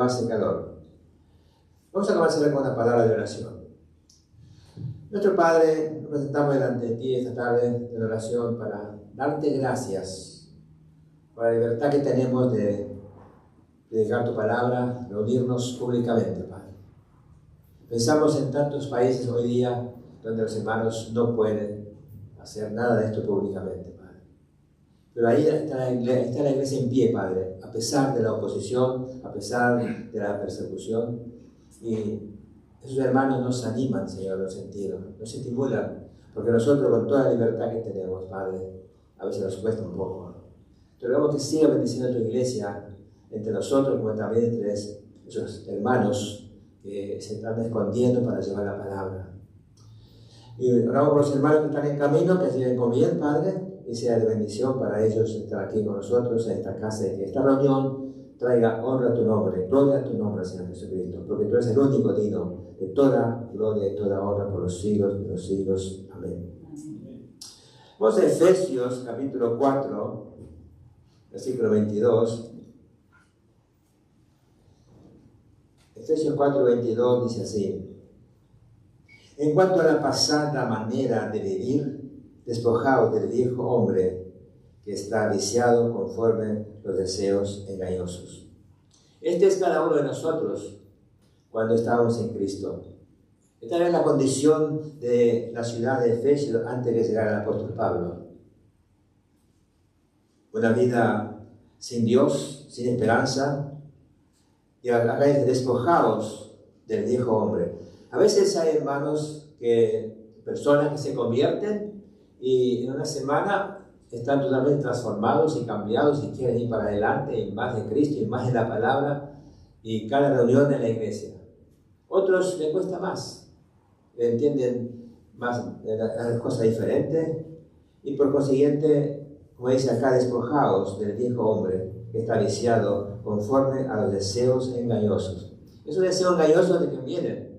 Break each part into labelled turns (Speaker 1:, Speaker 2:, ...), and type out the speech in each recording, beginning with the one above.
Speaker 1: hace calor. Vamos a comenzar con una palabra de oración. Nuestro Padre, nos presentamos delante de ti esta tarde en oración para darte gracias por la libertad que tenemos de predicar tu palabra, reunirnos públicamente, Padre. Pensamos en tantos países hoy día donde los hermanos no pueden hacer nada de esto públicamente, Padre. Pero ahí está la iglesia en pie, Padre, a pesar de la oposición, a pesar de la persecución. Y esos hermanos nos animan, Señor, en los sentidos, nos estimulan, porque nosotros con toda la libertad que tenemos, Padre, a veces nos cuesta un poco. Te rogamos que siga bendiciendo a tu iglesia entre nosotros, como también entre esos hermanos que se están escondiendo para llevar la palabra. Y oramos por los hermanos que están en camino, que lleguen con bien, Padre, y sea de bendición para ellos estar aquí con nosotros en esta casa, y que esta reunión traiga honra a tu nombre, gloria a tu nombre, Señor Jesucristo, porque tú eres el único digno de toda gloria y toda honra por los siglos de los siglos. Amén. Vamos a Efesios capítulo 4, versículo 22. Efesios 4, 22 dice así: en cuanto a la pasada manera de vivir, despojaos del viejo hombre que está viciado conforme los deseos engañosos. Este es cada uno de nosotros cuando estábamos en Cristo. Esta era la condición de la ciudad de Efesios antes de llegar al apóstol Pablo. Una vida sin Dios, sin esperanza, y acá es despojados del viejo hombre. A veces hay hermanos, personas que se convierten y en una semana están totalmente transformados y cambiados y quieren ir para adelante en más de Cristo y más de la palabra y cada reunión en la iglesia. Otros les cuesta más, entienden más las cosas diferentes y por consiguiente, como dice acá, despojados del viejo hombre que está viciado conforme a los deseos engañosos. Esos deseos engañosos de que vienen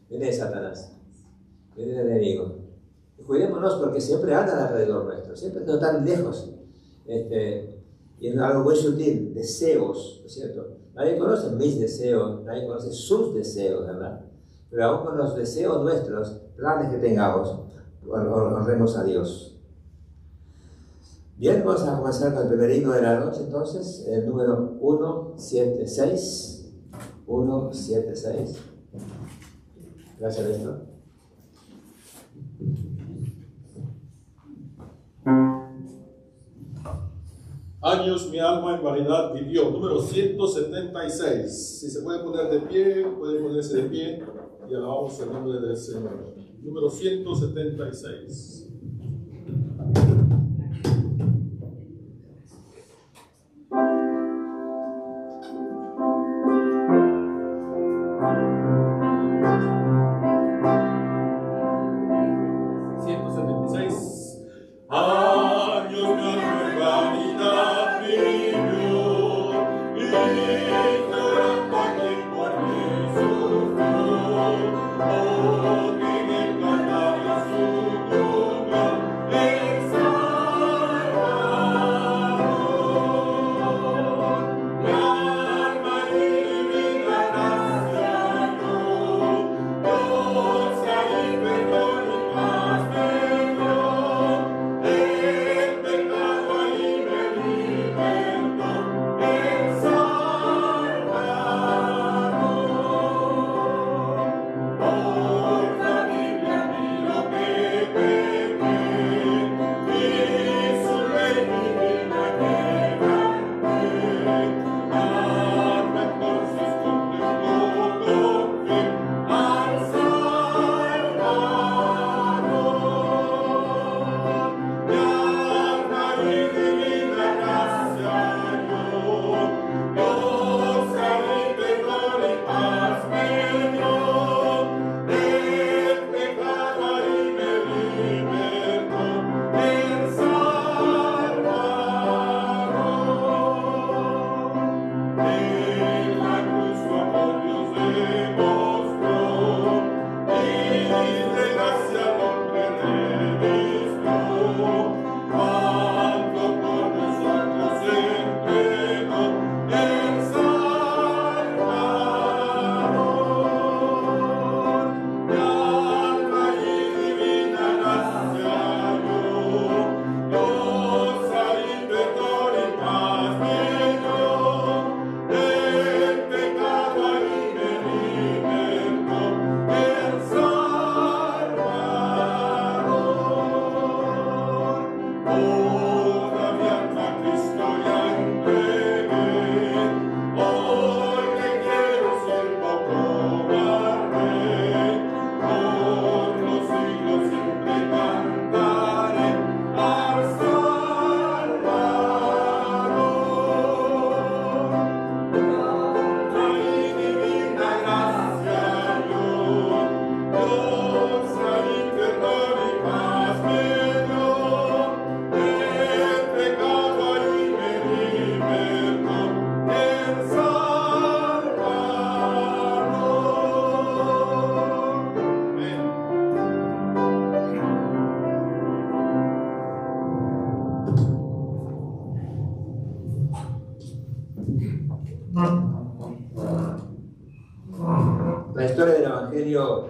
Speaker 1: de Satanás, vienen del enemigo. Cuidémonos porque siempre andan alrededor nuestro, siempre no tan lejos. Y es algo muy sutil, deseos, ¿no es cierto? Nadie conoce mis deseos, nadie conoce sus deseos, ¿verdad? Pero aún con los deseos nuestros, planes que tengamos, honremos a Dios. Bien, vamos a comenzar con el primer himno de la noche, entonces, el número 176. 176. Gracias, Néstor.
Speaker 2: Años mi alma en vanidad vivió, número 176. Si se puede poner de pie, puede ponerse de pie y alabamos el nombre del Señor. Número 176.
Speaker 1: Evangelio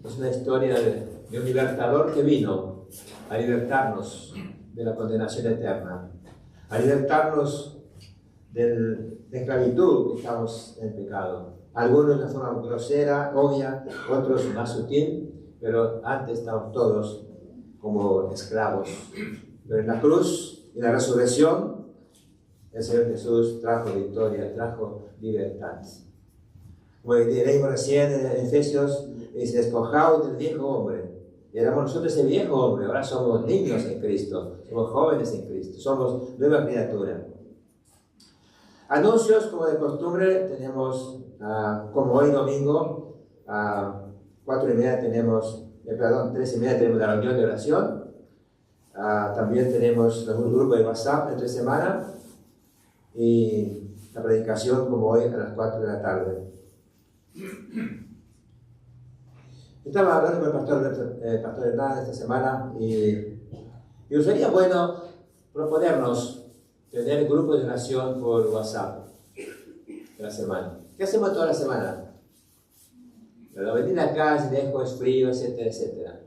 Speaker 1: es una historia de un libertador que vino a libertarnos de la condenación eterna, a libertarnos de esclavitud que estamos en el pecado. Algunos de una forma grosera, obvia, otros más sutil, pero antes estábamos todos como esclavos. Pero en la cruz y la resurrección, el Señor Jesús trajo victoria, trajo libertad. Como leímos recién en Efesios, dice, despojaos del viejo hombre. Y éramos nosotros ese viejo hombre, ahora somos niños en Cristo, somos jóvenes en Cristo, somos nueva criatura. Anuncios, como de costumbre, tenemos, como hoy domingo, a 3:30 tenemos la reunión de oración. También tenemos un grupo de WhatsApp entre semana y la predicación como hoy a las 4 de la tarde. Estaba hablando con el pastor Hernán esta semana y sería bueno proponernos tener grupos de oración por WhatsApp de la semana. ¿Qué hacemos toda la semana? Pero venir acá, si lejos es frío, etcétera, etcétera.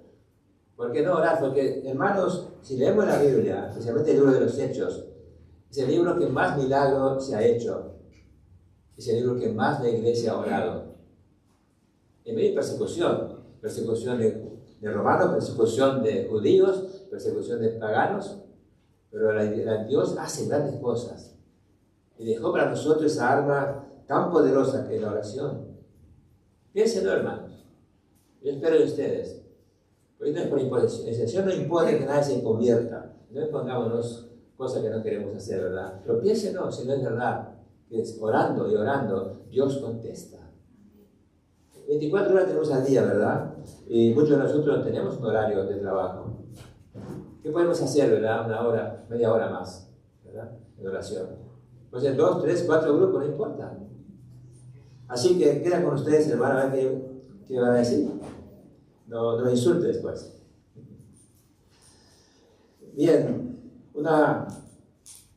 Speaker 1: ¿Por qué no orar? Porque, hermanos, si leemos la Biblia, especialmente el libro de los Hechos, es el libro que más milagros se ha hecho. Es el libro que más la iglesia ha orado. En medio de persecución de romanos, persecución de judíos, persecución de paganos, pero Dios hace grandes cosas. Y dejó para nosotros esa arma tan poderosa que es la oración. Piénsenlo, hermanos. Yo espero de ustedes. Porque no es por imposición. El Señor no impone que nadie se convierta. No impongámonos cosas que no queremos hacer, ¿verdad? Pero piénsenlo, si no es verdad. Que es orando y orando, Dios contesta. 24 horas tenemos al día, ¿verdad? Y muchos de nosotros no tenemos un horario de trabajo. ¿Qué podemos hacer, verdad? Una hora, media hora más, ¿verdad? En oración. Pues en 2, 3, 4 grupos, no importa. Así que queda con ustedes, hermano, a ver qué van a decir. No me insulte después. Bien,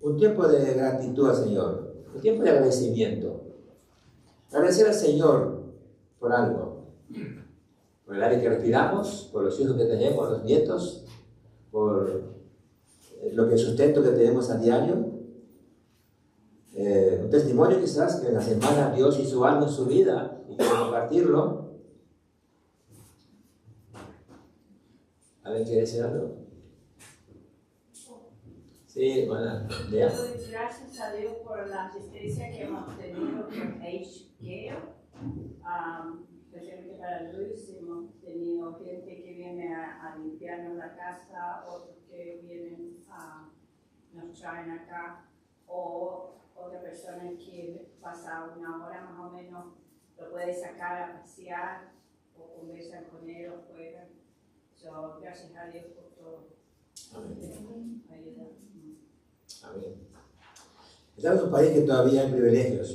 Speaker 1: un tiempo de gratitud al Señor, un tiempo de agradecimiento. Agradecer al Señor por algo, por el aire que respiramos, por los hijos que tenemos, los nietos, por el sustento que tenemos a diario. Un testimonio quizás que en la semana Dios hizo algo en su vida y quiere compartirlo. ¿Alguien quiere decir algo? Sí, bueno, Lea.
Speaker 3: Gracias a Dios por la asistencia que hemos tenido con H. Especialmente para Luis, hemos tenido gente que viene a limpiarnos la casa, otros que vienen nos traen acá, o otra persona que pasa una hora más o menos, lo puede sacar a pasear o conversan con él o juegan. Gracias a Dios por todo.
Speaker 1: Amén.
Speaker 3: Ayuda.
Speaker 1: Amén. Estamos en un país que todavía hay privilegios.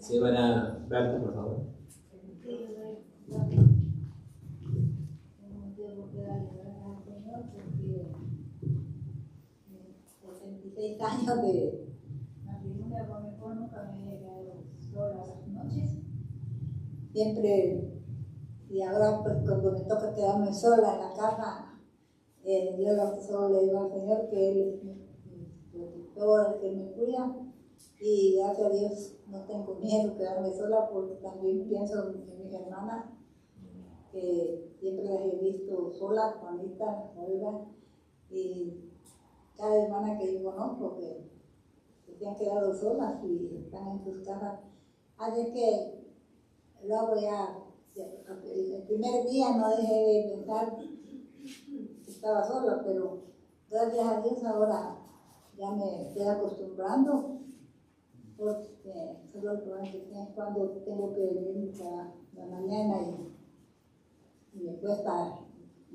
Speaker 1: Sí, van a verte, por favor.
Speaker 4: Tengo que darle gracias al Señor porque 66 años de matrimonio con mi esposo nunca me he quedado sola las noches. Siempre, y ahora pues cuando me toca quedarme sola en la cama, yo solo le digo al Señor que Él es mi protector, el que me cuida. Y gracias a Dios no tengo miedo de quedarme sola porque también pienso en mis hermanas que siempre las he visto solas, Juanita, Olga y cada hermana que yo conozco que se han quedado solas y están en sus casas. Así que luego ya, el primer día no dejé de pensar que estaba sola, pero gracias a Dios ahora ya me estoy acostumbrando. Porque solo el problema que tengo es cuando tengo que venir para la mañana y me cuesta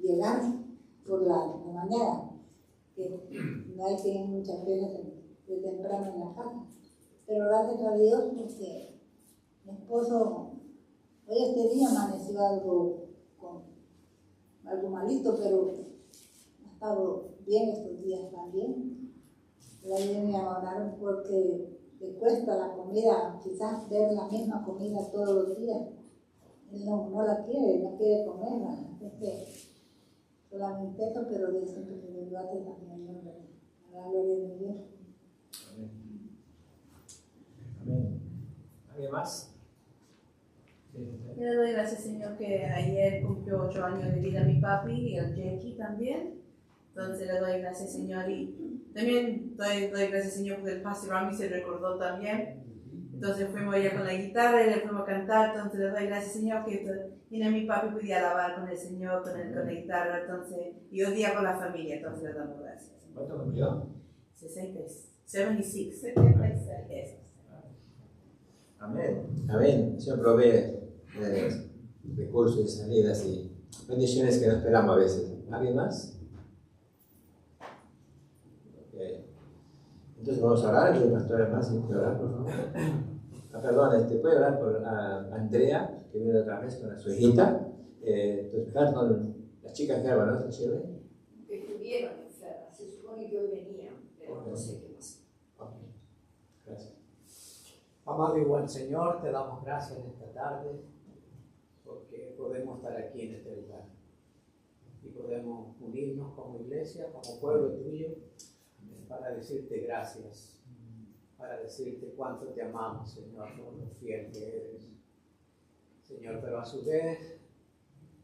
Speaker 4: llegar por la mañana, que no hay que ir muchas veces de temprano en la casa. Pero gracias a Dios porque mi esposo hoy este día amaneció algo malito, pero ha estado bien estos días también. Pero ahí me abandonaron porque le cuesta la comida, quizás ver la misma comida todos los días. él no la quiere, no quiere comerla. Solamente eso, pero Dios siempre que lo hace también, ¿no? A la gloria de Dios.
Speaker 1: Amén. Amén. ¿Alguien más?
Speaker 5: Yo le doy gracias, Señor, que ayer cumplió 8 años de vida mi papi y el Jackie también. Entonces le doy gracias, Señor. Y también doy gracias, Señor, porque el pastor Rami se recordó también. Entonces fuimos allá con la guitarra y le fuimos a cantar. Entonces le doy gracias, Señor, que mi papi podía alabar con el Señor, con la guitarra. Entonces, y hoy día con la familia. Entonces le damos gracias.
Speaker 1: ¿Cuánto cumplió?
Speaker 5: 76.
Speaker 1: Amén. Amén. El Señor provee recursos y salidas y bendiciones que no esperamos a veces. ¿Alguien más? Okay. Entonces vamos a orar. ¿Quiere pastor más? ¿Puede orar, por favor? Perdón, ¿puede orar por Andrea, que viene otra vez con su hijita? Entonces, con las chicas enfermas, ¿no? ¿Se sirve?
Speaker 6: Que estuvieron enfermas, se supone que hoy venían, pero no sé qué más.
Speaker 1: Ok. Gracias.
Speaker 7: Amado y buen Señor, te damos gracias en esta tarde porque podemos estar aquí en este lugar y podemos unirnos como iglesia, como pueblo tuyo, para decirte gracias, para decirte cuánto te amamos, Señor, por lo fiel que eres. Señor, pero a su vez,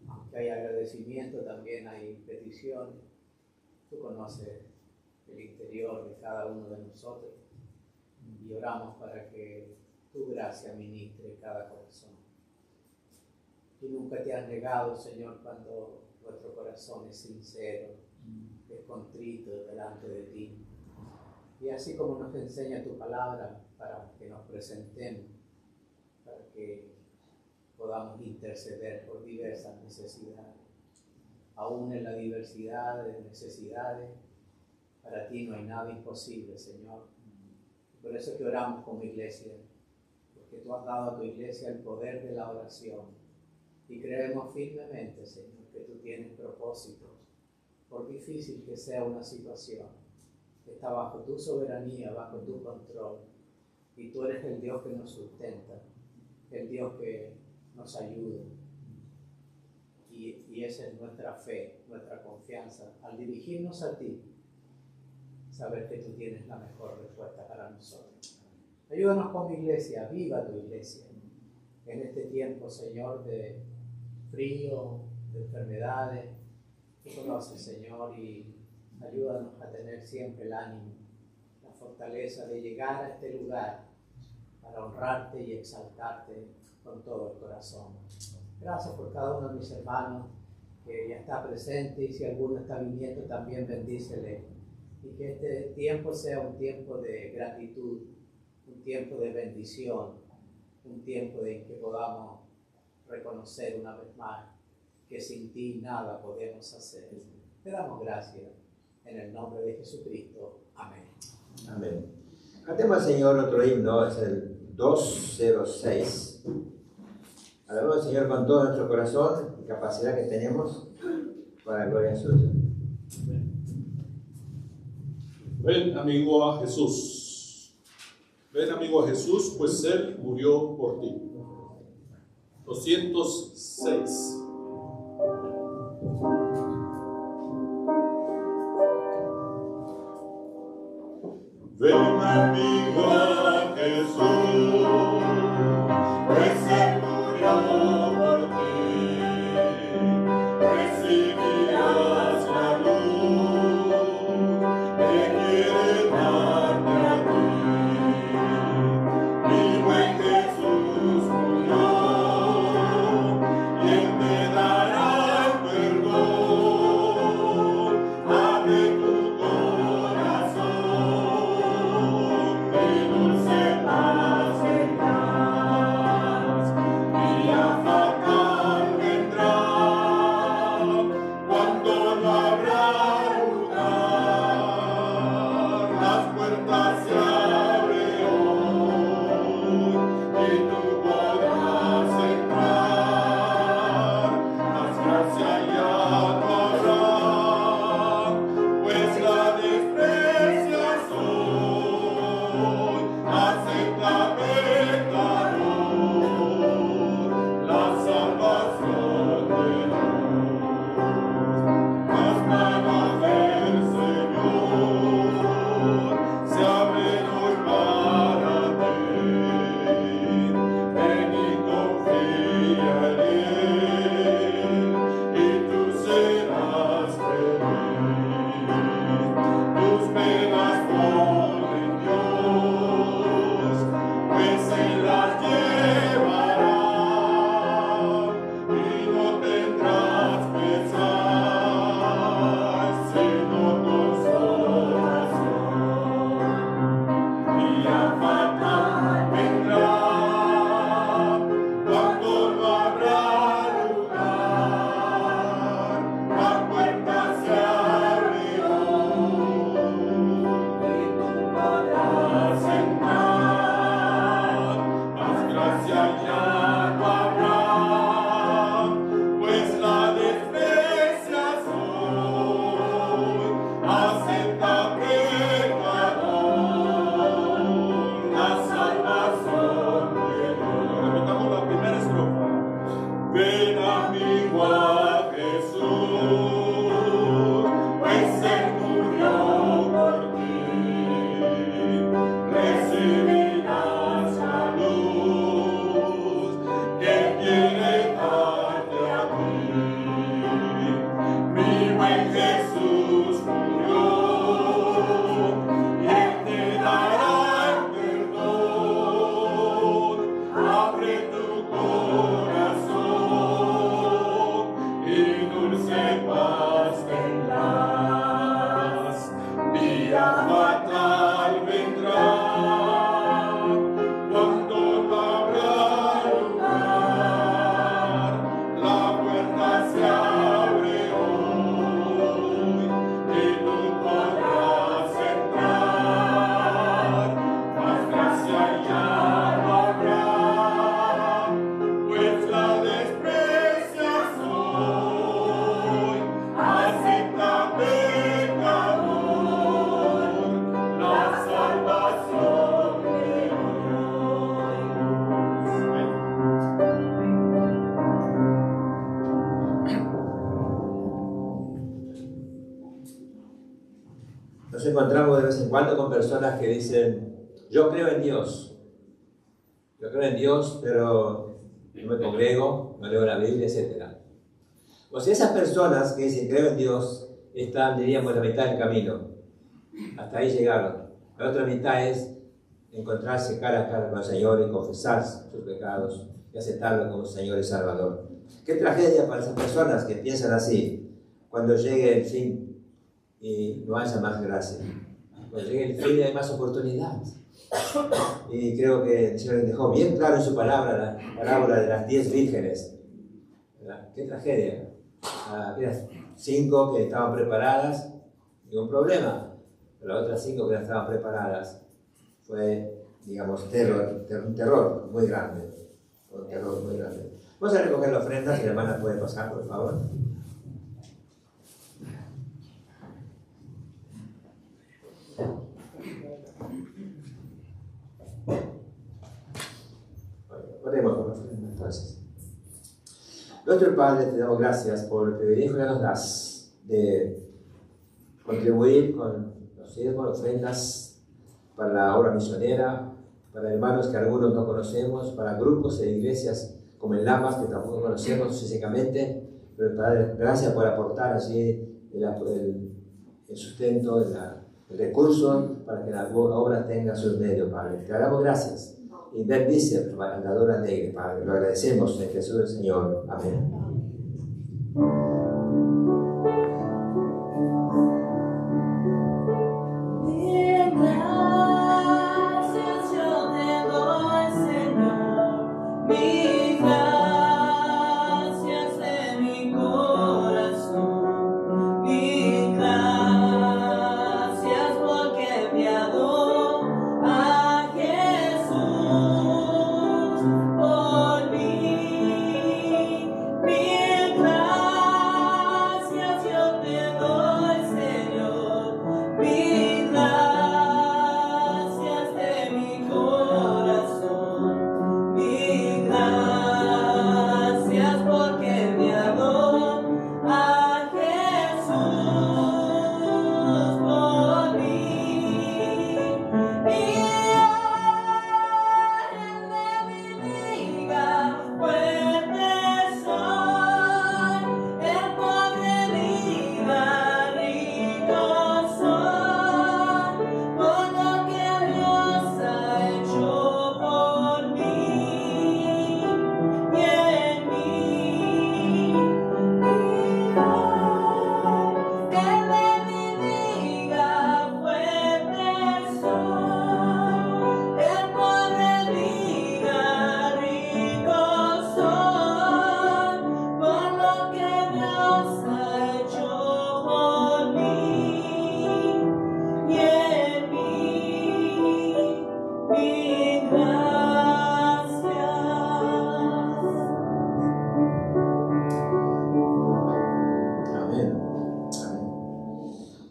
Speaker 7: aunque hay agradecimiento, también hay peticiones. Tú conoces el interior de cada uno de nosotros. Y oramos para que tu gracia ministre cada corazón. Tú nunca te has negado, Señor, cuando nuestro corazón es sincero, es contrito delante de ti. Y así como nos enseña tu palabra para que nos presentemos, para que podamos interceder por diversas necesidades. Aún en la diversidad de necesidades, para ti no hay nada imposible, Señor. Por eso es que oramos como iglesia, porque tú has dado a tu iglesia el poder de la oración y creemos firmemente, Señor, que tú tienes propósitos, por difícil que sea una situación, está bajo tu soberanía, bajo tu control, y tú eres el Dios que nos sustenta, el Dios que nos ayuda, y esa es nuestra fe, nuestra confianza, al dirigirnos a ti, saber que tú tienes la mejor respuesta para nosotros. Ayúdanos como iglesia, viva tu iglesia. En este tiempo, Señor, de frío, de enfermedades, tú conoces, Señor, y ayúdanos a tener siempre el ánimo, la fortaleza de llegar a este lugar para honrarte y exaltarte con todo el corazón. Gracias por cada uno de mis hermanos que ya está presente, y si alguno está viniendo también bendícele. Y que este tiempo sea un tiempo de gratitud, un tiempo de bendición, un tiempo en que podamos reconocer una vez más que sin ti nada podemos hacer. Te damos gracias en el nombre de Jesucristo. Amén.
Speaker 1: Amén. Cantemos al Señor otro himno, es el 206. Alabamos al Señor con todo nuestro corazón y capacidad que tenemos para la gloria suya.
Speaker 2: Ven, amigo, a Jesús. Ven, amigo, a Jesús, pues Él murió por ti. 206. Ven, amigo, a Jesús, pues Él murió por ti. Recibirás la luz que quiere darte a ti. Mi buen Jesús murió y Él te dará el perdón. Abre tu corazón, de dulce paz tendrás.
Speaker 1: encontramos de vez en cuando con personas que dicen, yo creo en Dios, pero no me congrego, no leo la Biblia, etc. O sea, esas personas que dicen creo en Dios están, diríamos, en la mitad del camino. Hasta ahí llegaron. La otra mitad es encontrarse cara a cara con el Señor y confesar sus pecados y aceptarlo como Señor y Salvador. Qué tragedia para esas personas que piensan así, cuando llegue el fin y no haya más gracia. Cuando llegue el fin hay más oportunidad. Y creo que el Señor dejó bien claro en su palabra la parábola de las 10 vírgenes. ¿Verdad? Qué tragedia. Había 5 que estaban preparadas, ningún problema. Pero las otras 5 que no estaban preparadas fue, digamos, un terror muy grande. Un terror muy grande. Vamos a recoger la ofrenda, si la hermana puede pasar, por favor. Oremos por la ofrenda entonces. Nuestro Padre, te damos gracias por el privilegio que nos das de contribuir con los diezmos, ofrendas para la obra misionera, para hermanos que algunos no conocemos, para grupos e iglesias como en Lamas que tampoco conocemos físicamente, pero Padre, gracias por aportar allí el sustento, el recurso para que la obra tenga sus medios, Padre. Te damos gracias. Y bendice al dador alegre, Padre. Lo agradecemos en Jesús el Señor. Amén.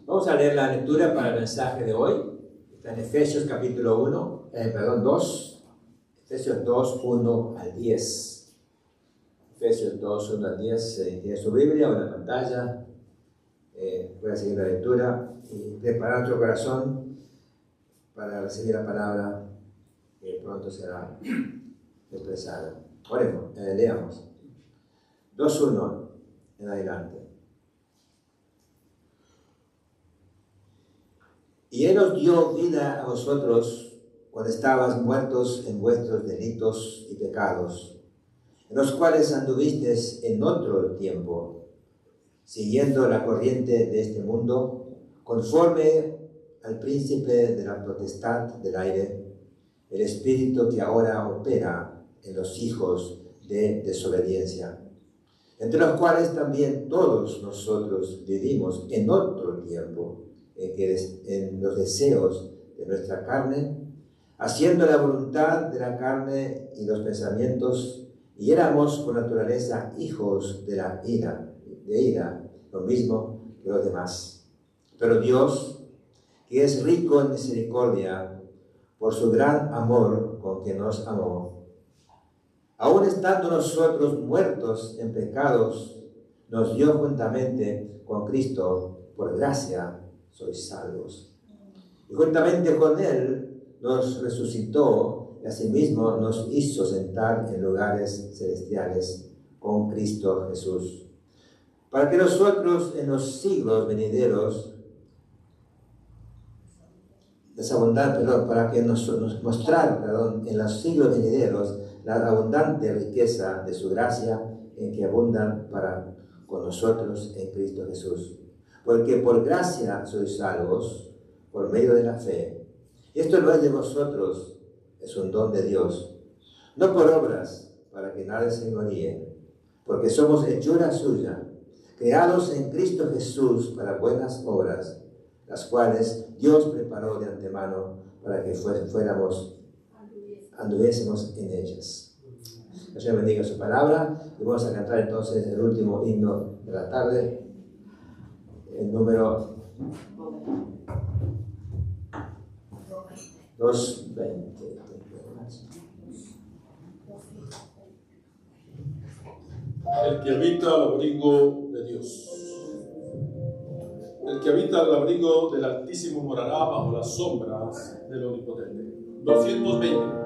Speaker 1: Vamos a leer la lectura para el mensaje de hoy. Está en Efesios capítulo 2, Efesios 2, 1 al 10. Efesios 2, 1 al 10, tiene su Biblia o en la pantalla. Voy a seguir la lectura y preparar nuestro corazón para recibir la palabra que pronto será expresada. Oremos, leamos. 2, 1 en adelante. Y Él os dio vida a vosotros cuando estabais muertos en vuestros delitos y pecados, en los cuales anduvisteis en otro tiempo, siguiendo la corriente de este mundo, conforme al príncipe de la potestad del aire, el espíritu que ahora opera en los hijos de desobediencia, entre los cuales también todos nosotros vivimos en otro tiempo, en los deseos de nuestra carne, haciendo la voluntad de la carne y los pensamientos, y éramos por naturaleza hijos de la ira, lo mismo que los demás. Pero Dios, que es rico en misericordia, por su gran amor con que nos amó, aun estando nosotros muertos en pecados, nos dio juntamente con Cristo, por gracia sois salvos. Y juntamente con Él nos resucitó y asimismo nos hizo sentar en lugares celestiales con Cristo Jesús, para que nosotros en los siglos venideros para que nos mostrar en los siglos venideros la abundante riqueza de su gracia en que abundan para con nosotros en Cristo Jesús. Porque por gracia sois salvos por medio de la fe. Y esto no es de vosotros, es un don de Dios, no por obras, para que nadie se gloríe, porque somos hechura suya, creados en Cristo Jesús para buenas obras, las cuales Dios preparó de antemano para que anduviésemos en ellas. Que el Señor bendiga su palabra y vamos a cantar entonces el último himno de la tarde, el número 220.
Speaker 2: El que habita al abrigo de Dios. El que habita al abrigo del Altísimo morará bajo las sombras del Omnipotente. 220.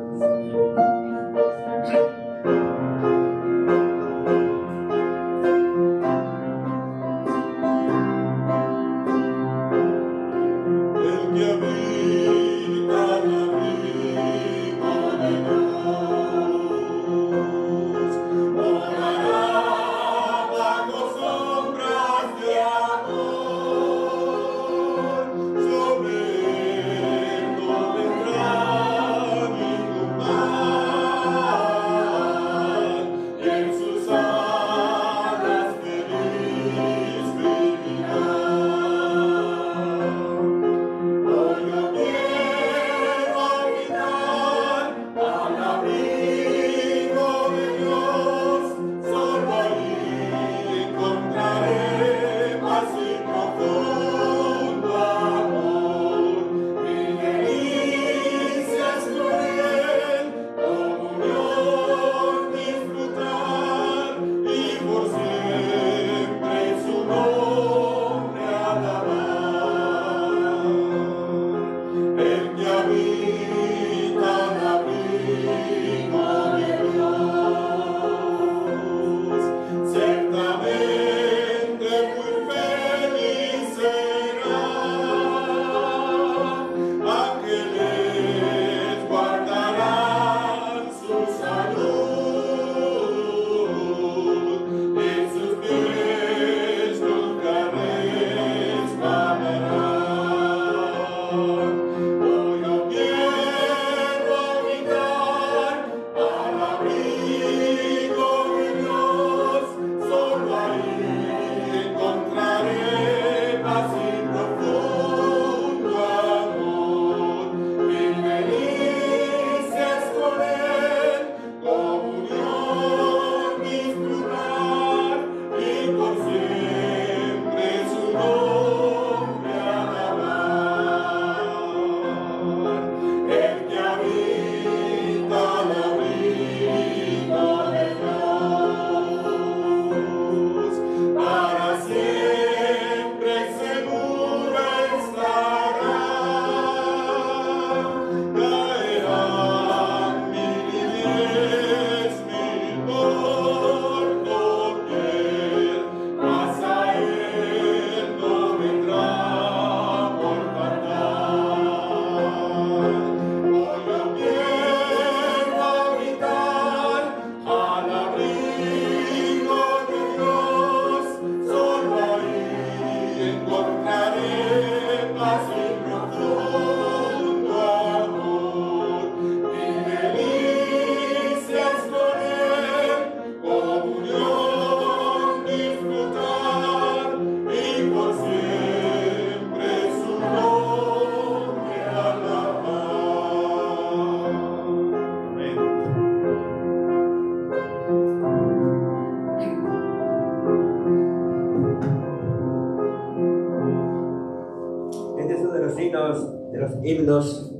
Speaker 1: De los himnos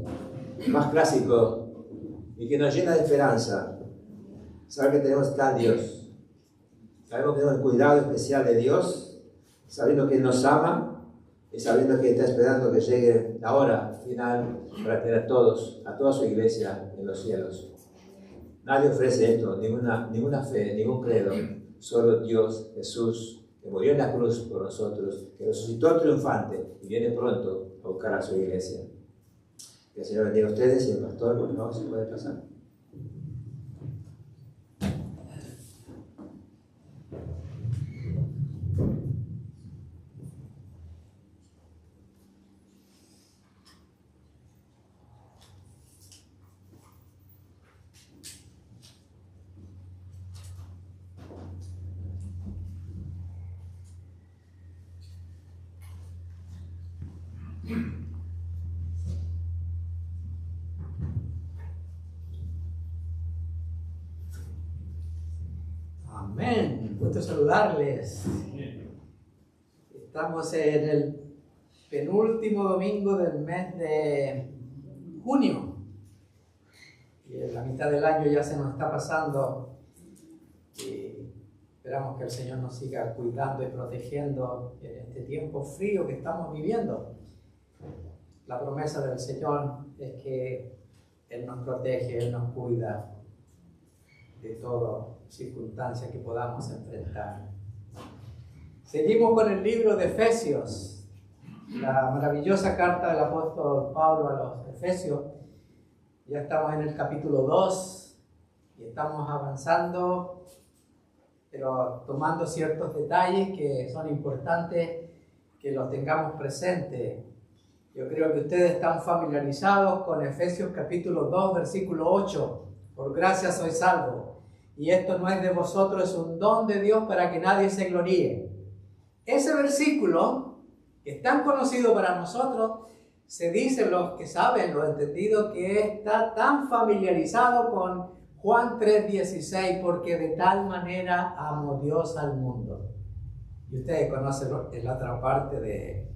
Speaker 1: más clásicos y que nos llena de esperanza. Saber que tenemos a Dios, sabemos que tenemos el cuidado especial de Dios, sabiendo que Él nos ama y sabiendo que está esperando que llegue la hora final para tener a toda su iglesia en los cielos. Nadie ofrece esto, ninguna fe, ningún credo, solo Dios, Jesús, que murió en la cruz por nosotros, que resucitó triunfante y viene pronto a buscar a su iglesia. Que el Señor bendiga a ustedes y el pastor, por favor, se puede pasar.
Speaker 7: Amén. Gusto saludarles. Estamos en el penúltimo domingo del mes de junio. Y en la mitad del año ya se nos está pasando. Y esperamos que el Señor nos siga cuidando y protegiendo en este tiempo frío que estamos viviendo. La promesa del Señor es que Él nos protege, Él nos cuida de toda circunstancia que podamos enfrentar. Seguimos con el libro de Efesios, la maravillosa carta del apóstol Pablo a los Efesios. Ya estamos en el capítulo 2 y estamos avanzando, pero tomando ciertos detalles que son importantes que los tengamos presentes. Yo creo que ustedes están familiarizados con Efesios capítulo 2, versículo 8. Por gracia sois salvos. Y esto no es de vosotros, es un don de Dios para que nadie se gloríe. Ese versículo, que es tan conocido para nosotros, se dice, los que saben, los entendidos, que está tan familiarizado con Juan 3:16, porque de tal manera amó Dios al mundo. Y ustedes conocen la otra parte de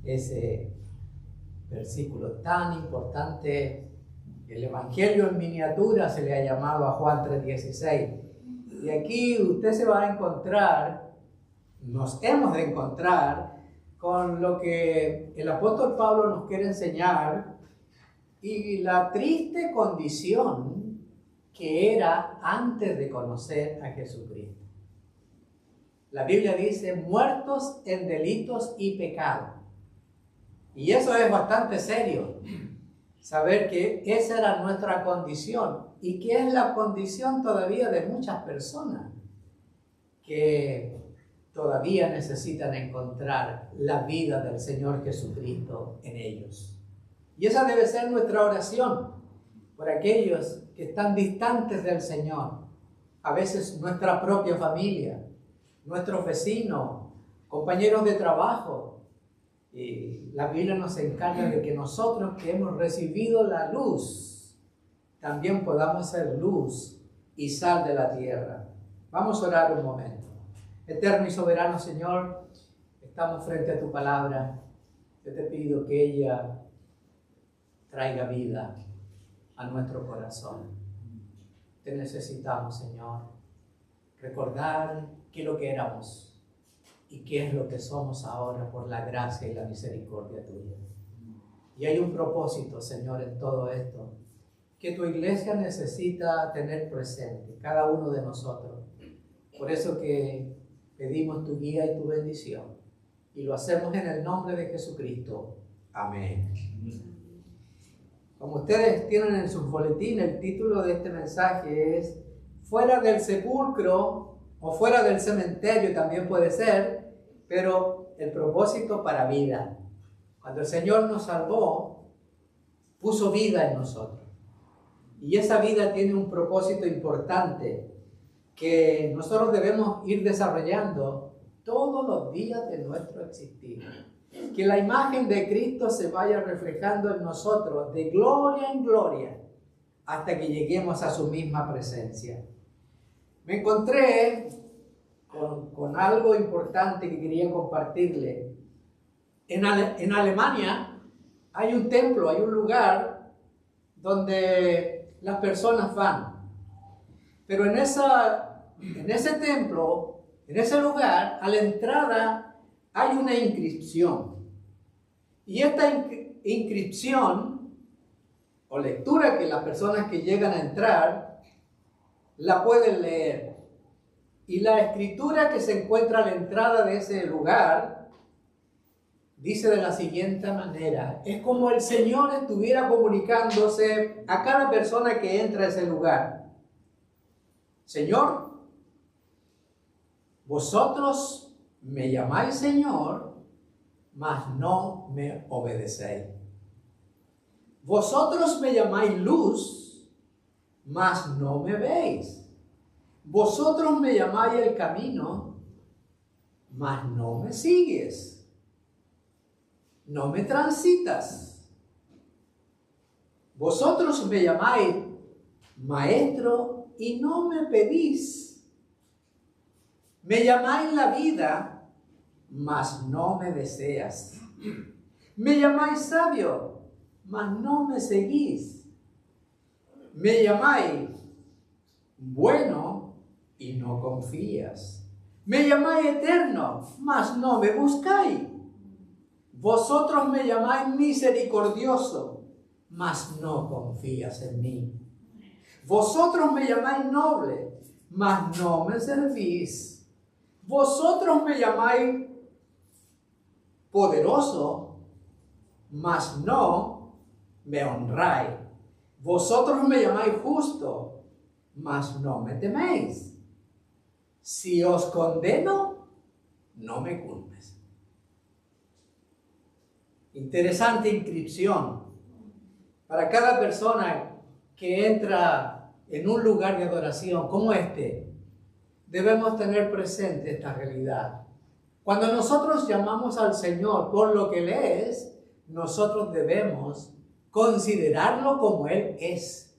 Speaker 7: ese versículo tan importante. El Evangelio en miniatura se le ha llamado a Juan 3:16. Y aquí usted se va a encontrar, nos hemos de encontrar con lo que el apóstol Pablo nos quiere enseñar y la triste condición que era antes de conocer a Jesucristo. La Biblia dice, muertos en delitos y pecados. Y eso es bastante serio. Saber que esa era nuestra condición y que es la condición todavía de muchas personas que todavía necesitan encontrar la vida del Señor Jesucristo en ellos. Y esa debe ser nuestra oración por aquellos que están distantes del Señor. A veces nuestra propia familia, nuestros vecinos, compañeros de trabajo. Y la Biblia nos encarga de que nosotros que hemos recibido la luz, también podamos ser luz y sal de la tierra. Vamos a orar un momento. Eterno y soberano Señor, estamos frente a tu palabra. Yo te pido que ella traiga vida a nuestro corazón. Te necesitamos, Señor, recordar qué es lo que éramos y qué es lo que somos ahora por la gracia y la misericordia tuya. Y hay un propósito, Señor, en todo esto, que tu iglesia necesita tener presente, cada uno de nosotros. Por eso que pedimos tu guía y tu bendición. Y lo hacemos en el nombre de Jesucristo. Amén. Como ustedes tienen en sus boletines, el título de este mensaje es Fuera del sepulcro o fuera del cementerio también puede ser, pero el propósito para vida. Cuando el Señor nos salvó, puso vida en nosotros. Y esa vida tiene un propósito importante que nosotros debemos ir desarrollando todos los días de nuestro existir. Que la imagen de Cristo se vaya reflejando en nosotros de gloria en gloria hasta que lleguemos a su misma presencia. Me encontré con algo importante que quería compartirle. En Alemania hay un templo, hay un lugar donde las personas van. Pero en ese templo, en ese lugar, a la entrada hay una inscripción. Y esta inscripción o lectura que las personas que llegan a entrar la pueden leer. Y la escritura que se encuentra a la entrada de ese lugar dice de la siguiente manera: es como el Señor estuviera comunicándose a cada persona que entra a ese lugar. Señor, vosotros me llamáis Señor, mas no me obedecéis. Vosotros me llamáis luz, mas no me veis. Vosotros me llamáis el camino, mas no me sigues. No me transitas. Vosotros me llamáis maestro y no me pedís. Me llamáis la vida, mas no me deseas. Me llamáis sabio, mas no me seguís. Me llamáis bueno y no confías. Me llamáis eterno, mas no me buscáis. Vosotros me llamáis misericordioso, mas no confías en mí. Vosotros me llamáis noble, mas no me servís. Vosotros me llamáis poderoso, mas no me honráis. Vosotros me llamáis justo, mas no me teméis. Si os condeno, no me culpes. Interesante inscripción. Para cada persona que entra en un lugar de adoración como este, debemos tener presente esta realidad. Cuando nosotros llamamos al Señor por lo que Él es, nosotros debemos considerarlo como Él es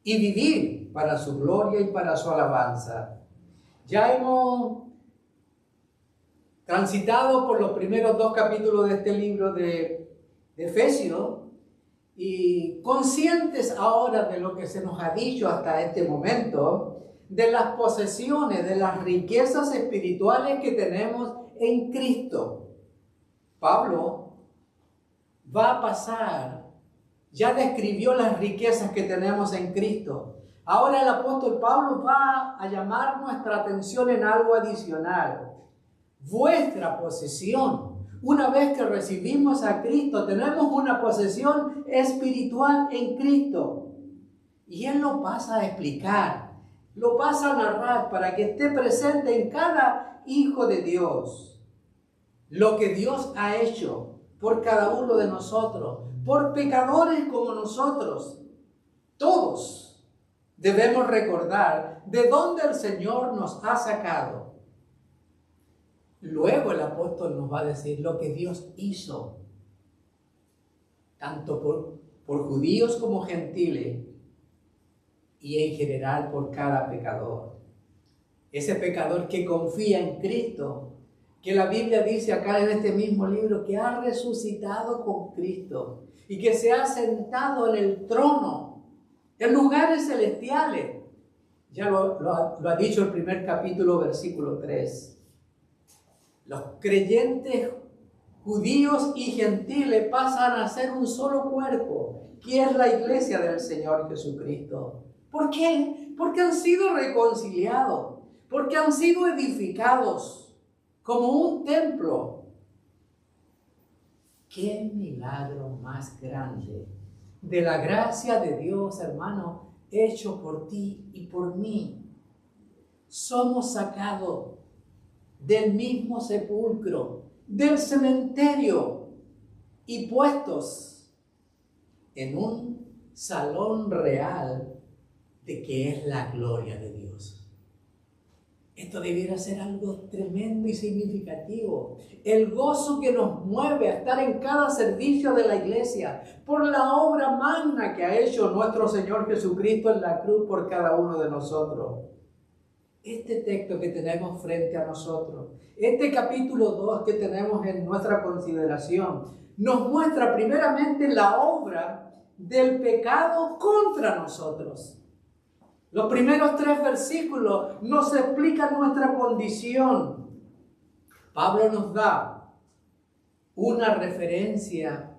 Speaker 7: y vivir para su gloria y para su alabanza. Ya hemos transitado por los primeros 2 capítulos de este libro de Efesios y conscientes ahora de lo que se nos ha dicho hasta este momento, de las posesiones, de las riquezas espirituales que tenemos en Cristo. Pablo va a pasar, ya describió las riquezas que tenemos en Cristo. Ahora el apóstol Pablo va a llamar nuestra atención en algo adicional. Vuestra posesión. Una vez que recibimos a Cristo, tenemos una posesión espiritual en Cristo. Y Él lo pasa a explicar, lo pasa a narrar para que esté presente en cada hijo de Dios. Lo que Dios ha hecho por cada uno de nosotros, por pecadores como nosotros. Todos debemos recordar de dónde el Señor nos ha sacado. Luego el apóstol nos va a decir lo que Dios hizo, tanto por judíos como gentiles, y en general por cada pecador. Ese pecador que confía en Cristo, que la Biblia dice acá en este mismo libro, que ha resucitado con Cristo y que se ha sentado en el trono, en lugares celestiales. Ya lo ha dicho el primer capítulo, versículo 3. Los creyentes judíos y gentiles pasan a ser un solo cuerpo, que es la iglesia del Señor Jesucristo. ¿Por qué? Porque han sido reconciliados, porque han sido edificados como un templo. ¡Qué milagro más grande de la gracia de Dios, hermano, hecho por ti y por mí! Somos sacados del mismo sepulcro, del cementerio, y puestos en un salón real de que es la gloria de Dios. Esto debiera ser algo tremendo y significativo. El gozo que nos mueve a estar en cada servicio de la iglesia por la obra magna que ha hecho nuestro Señor Jesucristo en la cruz por cada uno de nosotros. Este texto que tenemos frente a nosotros, este capítulo 2 que tenemos en nuestra consideración, nos muestra primeramente la obra del pecado contra nosotros. Los primeros 3 versículos nos explican nuestra condición. Pablo nos da una referencia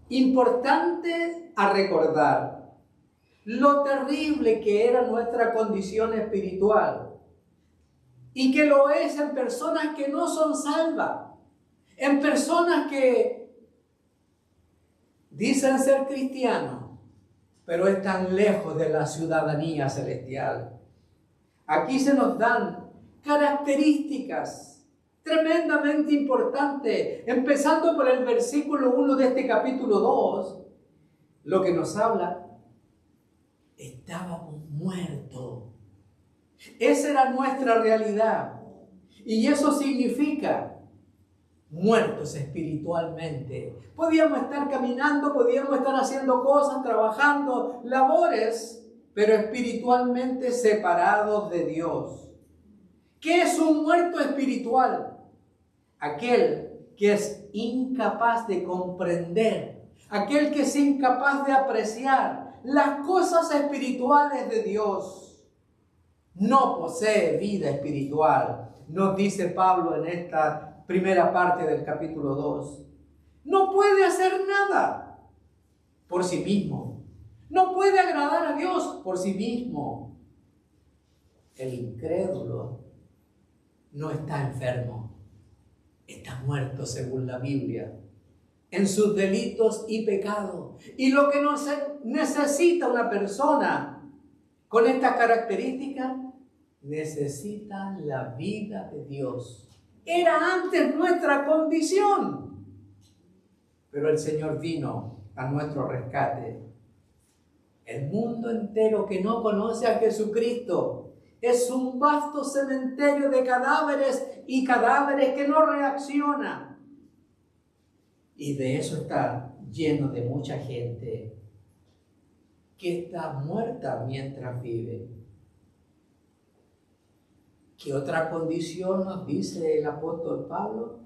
Speaker 7: importante a recordar lo terrible que era nuestra condición espiritual y que lo es en personas que no son salvas, en personas que dicen ser cristianos, pero están lejos de la ciudadanía celestial. Aquí se nos dan características tremendamente importantes, empezando por el versículo 1 de este capítulo 2, lo que nos habla, estábamos muertos. Esa era nuestra realidad. Y eso significa muertos espiritualmente. Podíamos estar caminando, podíamos estar haciendo cosas, trabajando, labores, pero espiritualmente separados de Dios. ¿Qué es un muerto espiritual? Aquel que es incapaz de comprender, aquel que es incapaz de apreciar las cosas espirituales de Dios. No posee vida espiritual, nos dice Pablo en esta primera parte del capítulo 2. No puede hacer nada por sí mismo. No puede agradar a Dios por sí mismo. El incrédulo no está enfermo, está muerto según la Biblia, en sus delitos y pecados. Y lo que necesita una persona con estas características, necesita la vida de Dios. Era antes nuestra condición, pero el Señor vino a nuestro rescate. El mundo entero que no conoce a Jesucristo es un vasto cementerio de cadáveres y cadáveres que no reaccionan. Y de eso está lleno de mucha gente que está muerta mientras vive. ¿Qué otra condición nos dice el apóstol Pablo?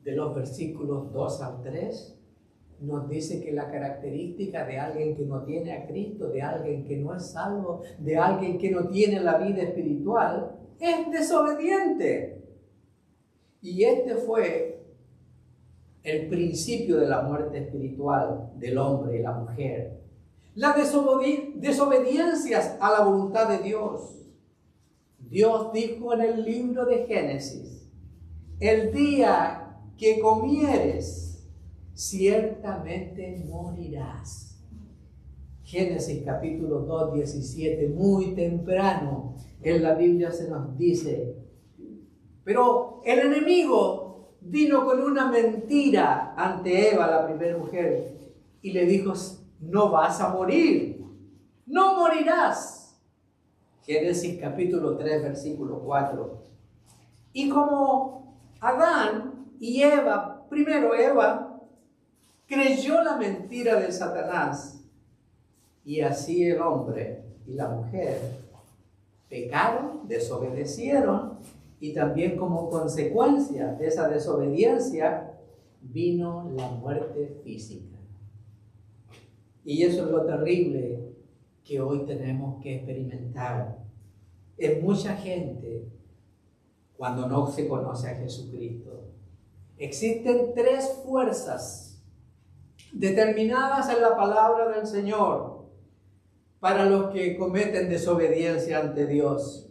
Speaker 7: De los versículos 2 al 3, nos dice que la característica de alguien que no tiene a Cristo, de alguien que no es salvo, de alguien que no tiene la vida espiritual, es desobediente. Y este fue el principio de la muerte espiritual del hombre y la mujer. La desobediencia a la voluntad de Dios. Dios dijo en el libro de Génesis, el día que comieres, ciertamente morirás. Génesis capítulo 2, 17, muy temprano en la Biblia se nos dice, pero el enemigo vino con una mentira ante Eva, la primera mujer, y le dijo, no vas a morir, no morirás. Génesis capítulo 3, versículo 4. Y como Adán y Eva, primero Eva, creyó la mentira de Satanás, y así el hombre y la mujer pecaron, desobedecieron, y también como consecuencia de esa desobediencia vino la muerte física. Y eso es lo terrible que hoy tenemos que experimentar en mucha gente cuando no se conoce a Jesucristo. Existen tres fuerzas determinadas en la palabra del Señor para los que cometen desobediencia ante Dios.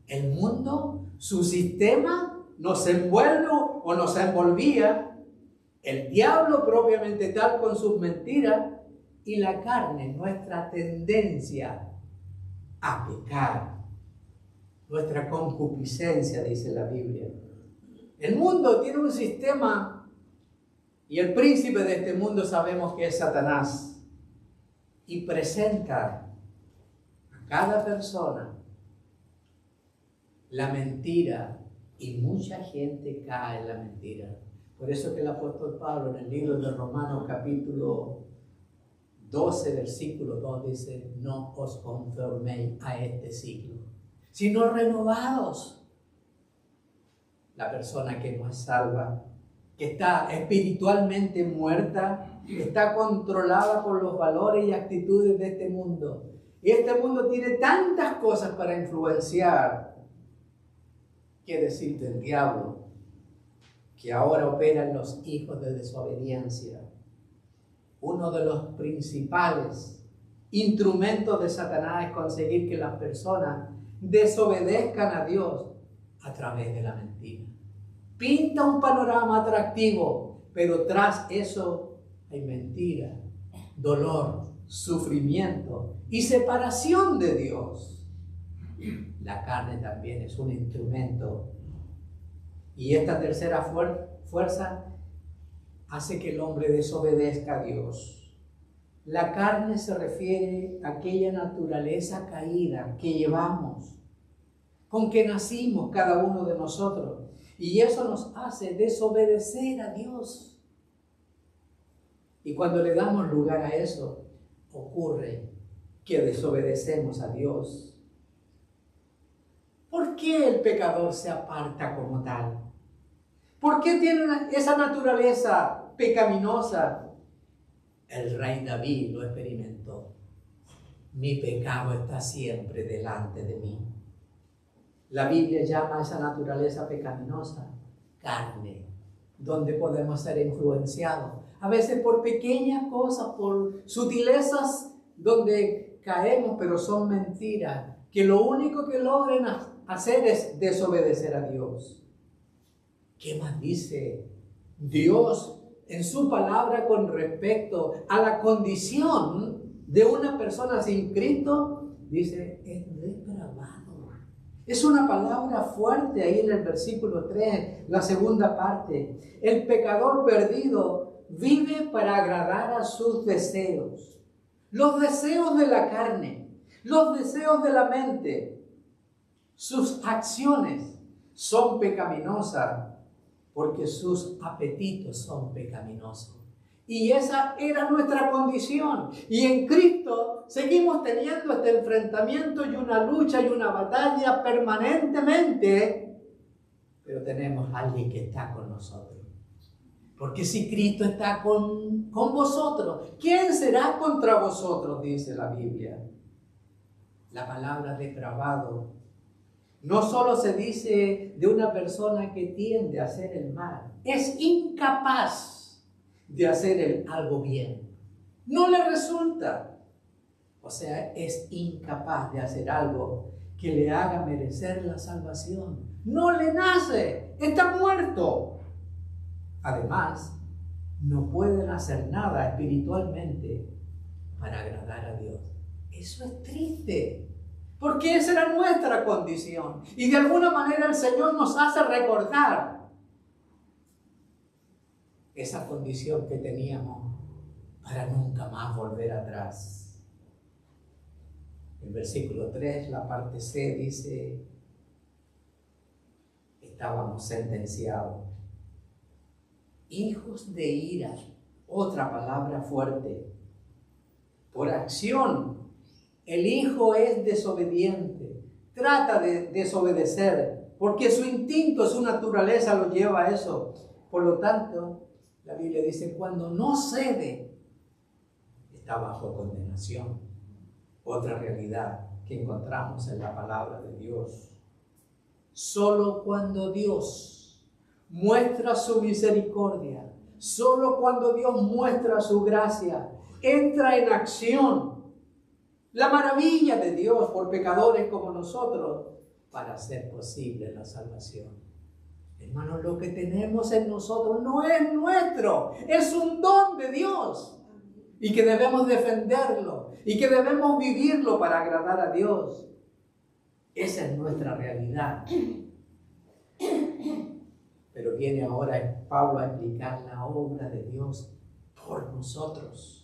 Speaker 7: El mundo, su sistema, nos envuelve o nos envolvía, el diablo propiamente tal con sus mentiras, y la carne, nuestra tendencia a pecar, nuestra concupiscencia, dice la Biblia. El mundo tiene un sistema y el príncipe de este mundo sabemos que es Satanás, y presenta a cada persona la mentira, y mucha gente cae en la mentira. Por eso que el apóstol Pablo en el libro de Romanos capítulo 12, versículo 2 dice, no os conforméis a este siglo, sino renovados. La persona que no es salva, que está espiritualmente muerta, está controlada por los valores y actitudes de este mundo. Y este mundo tiene tantas cosas para influenciar. ¿Qué decir del diablo? que ahora opera en los hijos de desobediencia. Uno de los principales instrumentos de Satanás es conseguir que las personas desobedezcan a Dios a través de la mentira. Pinta un panorama atractivo, pero tras eso hay mentira, dolor, sufrimiento y separación de Dios. La carne también es un instrumento. Y esta tercera fuerza hace que el hombre desobedezca a Dios. La carne se refiere a aquella naturaleza caída que llevamos, con que nacimos cada uno de nosotros. Y eso nos hace desobedecer a Dios. Y cuando le damos lugar a eso, ocurre que desobedecemos a Dios. ¿Por qué el pecador se aparta como tal? ¿Por qué tiene esa naturaleza pecaminosa? El rey David lo experimentó. Mi pecado está siempre delante de mí. La Biblia llama a esa naturaleza pecaminosa carne, donde podemos ser influenciados. A veces por pequeñas cosas, por sutilezas donde caemos, pero son mentiras, que lo único que logran hacer es desobedecer a Dios. ¿Qué más dice Dios en su palabra con respecto a la condición de una persona sin Cristo? Dice, es depravado. Es una palabra fuerte ahí en el versículo 3, la segunda parte. El pecador perdido vive para agradar a sus deseos. Los deseos de la carne, los deseos de la mente, sus acciones son pecaminosas porque sus apetitos son pecaminosos. Y esa era nuestra condición. Y en Cristo seguimos teniendo este enfrentamiento y una lucha y una batalla permanentemente. Pero tenemos a alguien que está con nosotros. Porque si Cristo está con vosotros, ¿quién será contra vosotros? Dice la Biblia. La palabra depravado no solo se dice de una persona que tiende a hacer el mal, es incapaz de hacer algo bien. No le resulta. O sea, es incapaz de hacer algo que le haga merecer la salvación. No le nace, está muerto. Además, no pueden hacer nada espiritualmente para agradar a Dios. Eso es triste. Porque esa era nuestra condición. Y de alguna manera el Señor nos hace recordar esa condición que teníamos para nunca más volver atrás. El versículo 3, la parte C, dice, estábamos sentenciados. Hijos de ira, otra palabra fuerte. Por acción. El hijo es desobediente, trata de desobedecer, porque su instinto, su naturaleza lo lleva a eso. Por lo tanto, la Biblia dice, cuando no cede, está bajo condenación. Otra realidad que encontramos en la palabra de Dios. Solo cuando Dios muestra su misericordia, solo cuando Dios muestra su gracia, entra en acción la maravilla de Dios por pecadores como nosotros para hacer posible la salvación. Hermanos, lo que tenemos en nosotros no es nuestro, es un don de Dios y que debemos defenderlo y que debemos vivirlo para agradar a Dios. Esa es nuestra realidad. Pero viene ahora Pablo a explicar la obra de Dios por nosotros,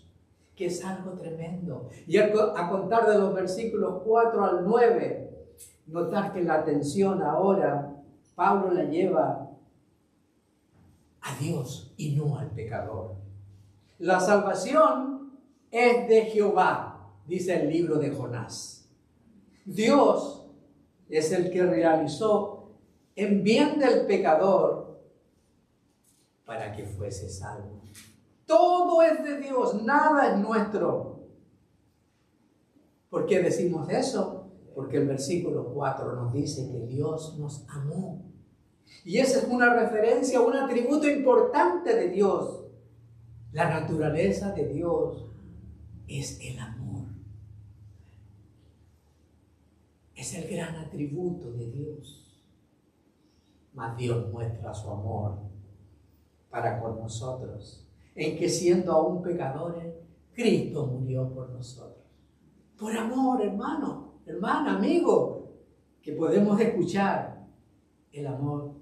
Speaker 7: que es algo tremendo. Y a contar de los versículos 4 al 9, notar que la atención ahora Pablo la lleva a Dios y no al pecador. La salvación es de Jehová, dice el libro de Jonás. Dios es el que realizó en bien del pecador para que fuese salvo. Todo es de Dios, nada es nuestro. ¿Por qué decimos eso? Porque el versículo 4 nos dice que Dios nos amó. Y esa es una referencia, un atributo importante de Dios. La naturaleza de Dios es el amor. Es el gran atributo de Dios. Mas Dios muestra su amor para con nosotros, en que siendo aún pecadores, Cristo murió por nosotros. Por amor, hermano, hermana, amigo, que podemos escuchar. El amor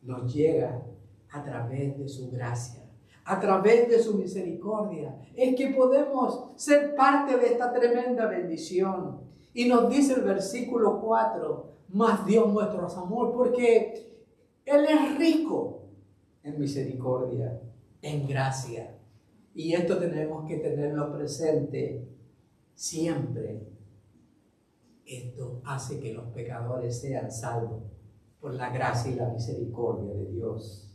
Speaker 7: nos llega a través de su gracia, a través de su misericordia. Es que podemos ser parte de esta tremenda bendición. Y nos dice el versículo 4, mas Dios muestra su amor, porque Él es rico en misericordia, en gracia. Y esto tenemos que tenerlo presente siempre. Esto hace que los pecadores sean salvos por la gracia y la misericordia de Dios.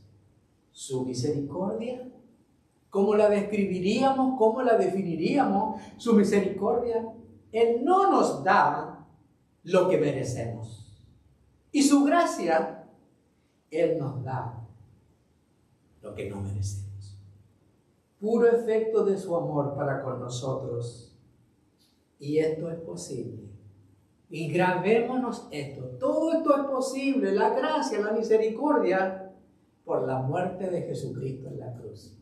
Speaker 7: Su misericordia, ¿cómo la describiríamos? ¿Cómo la definiríamos? Su misericordia, Él no nos da lo que merecemos. Y su gracia, Él nos da lo que no merecemos. Puro efecto de su amor para con nosotros. Y esto es posible. Y grabémonos esto. Todo esto es posible. La gracia, la misericordia, por la muerte de Jesucristo en la cruz.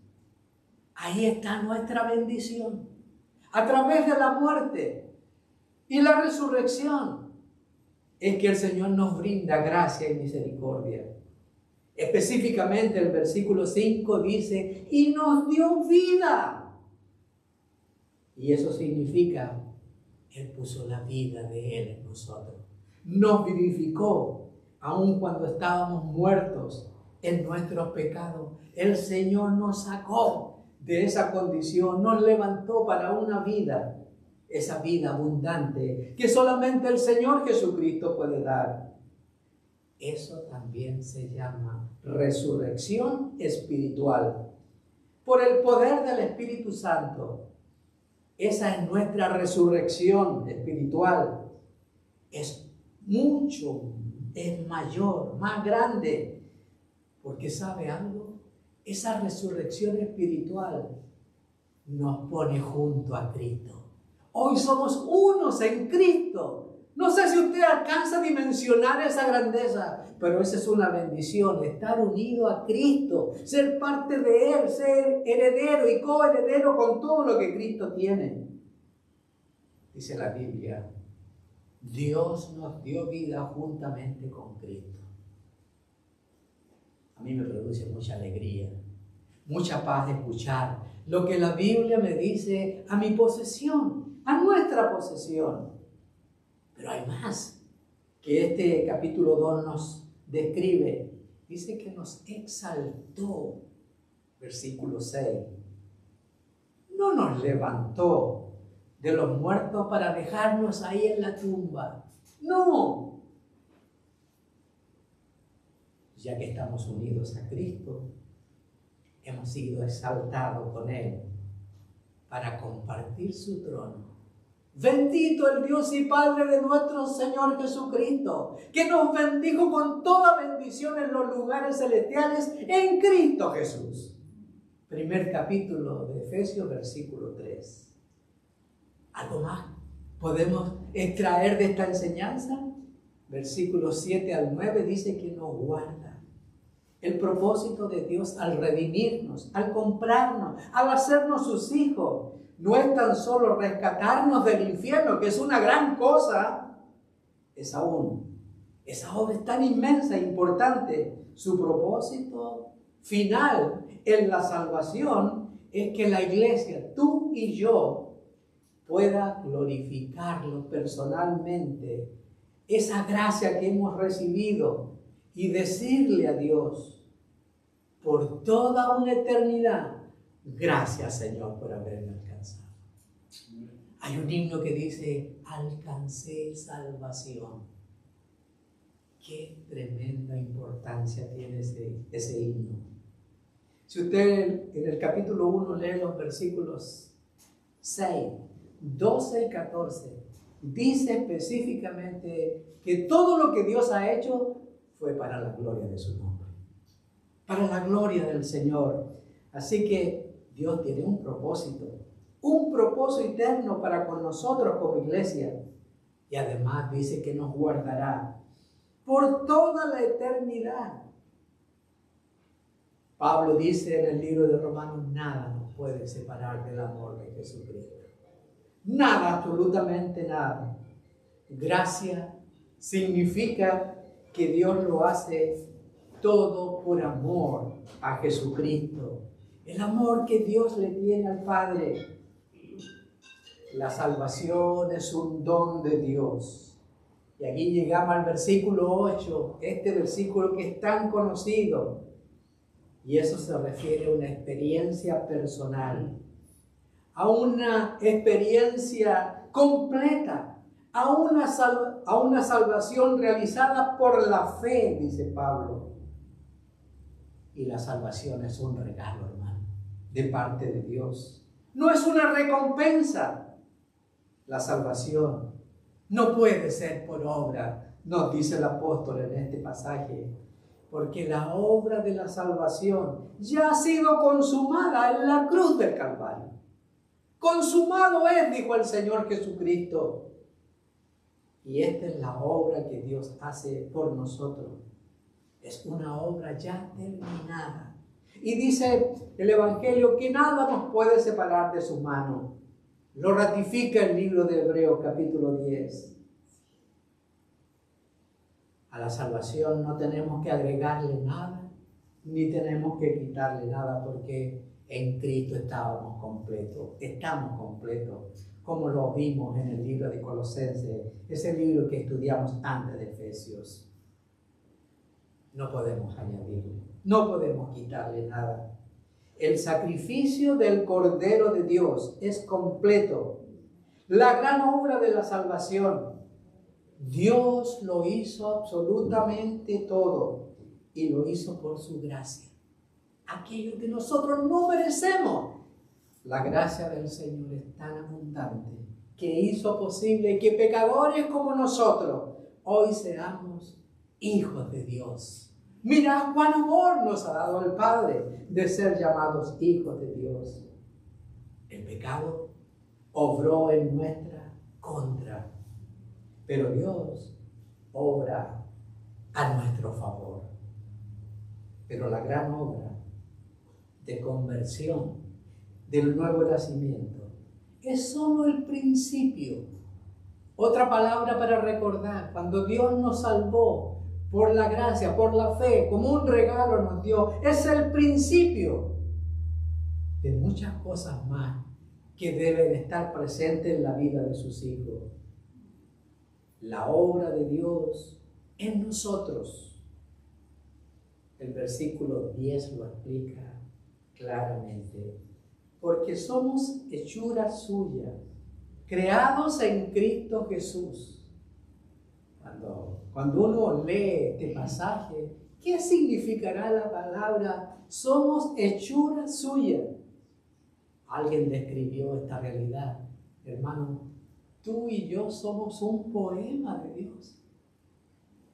Speaker 7: Ahí está nuestra bendición. A través de la muerte y la resurrección es que el Señor nos brinda gracia y misericordia. Específicamente el versículo 5 dice, y nos dio vida. Y eso significa, Él puso la vida de Él en nosotros. Nos vivificó, aun cuando estábamos muertos en nuestros pecados. El Señor nos sacó de esa condición, nos levantó para una vida, esa vida abundante que solamente el Señor Jesucristo puede dar. Eso también se llama resurrección espiritual. Por el poder del Espíritu Santo. Esa es nuestra resurrección espiritual. Es mucho, es mayor, más grande. Porque ¿sabe algo? Esa resurrección espiritual nos pone junto a Cristo. Hoy somos unos en Cristo. No sé si usted alcanza a dimensionar esa grandeza, pero esa es una bendición, estar unido a Cristo, ser parte de Él, ser heredero y coheredero con todo lo que Cristo tiene. Dice la Biblia, Dios nos dio vida juntamente con Cristo. A mí me produce mucha alegría, mucha paz escuchar lo que la Biblia me dice a mi posesión, a nuestra posesión. Pero hay más que este capítulo 2 nos describe. Dice que nos exaltó, versículo 6. No nos levantó de los muertos para dejarnos ahí en la tumba. No. Ya que estamos unidos a Cristo, hemos sido exaltados con Él para compartir su trono. Bendito el Dios y Padre de nuestro Señor Jesucristo, que nos bendijo con toda bendición en los lugares celestiales en Cristo Jesús. Primer capítulo de Efesios, versículo 3. ¿Algo más podemos extraer de esta enseñanza? Versículos 7 al 9 dice que nos guarda. El propósito de Dios al redimirnos, al comprarnos, al hacernos sus hijos, no es tan solo rescatarnos del infierno, que es una gran cosa, esa obra es tan inmensa e importante. Su propósito final en la salvación es que la iglesia, tú y yo, pueda glorificarlo personalmente, esa gracia que hemos recibido, y decirle a Dios por toda una eternidad, gracias Señor por haberme alcanzado. Hay un himno que dice, alcancé salvación. Qué tremenda importancia tiene ese himno. Si usted en el capítulo 1 lee los versículos 6, 12 y 14, dice específicamente que todo lo que Dios ha hecho fue para la gloria de su nombre, para la gloria del Señor. Así que Dios tiene un propósito eterno para con nosotros como iglesia. Y además dice que nos guardará por toda la eternidad. Pablo dice en el libro de Romanos, nada nos puede separar del amor de Jesucristo. Nada, absolutamente nada. Gracia significa que Dios lo hace todo por amor a Jesucristo. El amor que Dios le tiene al Padre. La salvación es un don de Dios. Y aquí llegamos al versículo 8, este versículo que es tan conocido. Y eso se refiere a una experiencia personal, a una experiencia completa, a una salvación realizada por la fe, dice Pablo. Y la salvación es un regalo, hermano, de parte de Dios. No es una recompensa. La salvación no puede ser por obra, nos dice el apóstol en este pasaje, porque la obra de la salvación ya ha sido consumada en la cruz del Calvario. Consumado es, dijo el Señor Jesucristo. Y esta es la obra que Dios hace por nosotros. Es una obra ya terminada. Y dice el Evangelio que nada nos puede separar de su mano. Lo ratifica el libro de Hebreos capítulo 10. A la salvación no tenemos que agregarle nada, ni tenemos que quitarle nada, porque en Cristo estamos completos, como lo vimos en el libro de Colosenses, ese libro que estudiamos antes de Efesios. No podemos añadirle, no podemos quitarle nada. El sacrificio del Cordero de Dios es completo. La gran obra de la salvación, Dios lo hizo absolutamente todo y lo hizo por su gracia. Aquello que nosotros no merecemos. La gracia del Señor es tan abundante que hizo posible que pecadores como nosotros hoy seamos hijos de Dios. Mira cuán amor nos ha dado el Padre de ser llamados hijos de Dios. El pecado obró en nuestra contra, pero Dios obra a nuestro favor. Pero la gran obra de conversión, del nuevo nacimiento, es solo el principio. Otra palabra para recordar, cuando Dios nos salvó por la gracia, por la fe, como un regalo nos dio, es el principio de muchas cosas más que deben estar presentes en la vida de sus hijos. La obra de Dios en nosotros. El versículo 10 lo explica claramente. Porque somos hechura suya, creados en Cristo Jesús. Cuando uno lee este pasaje, ¿qué significará la palabra somos hechura suya? Alguien describió esta realidad. Hermano, tú y yo somos un poema de Dios.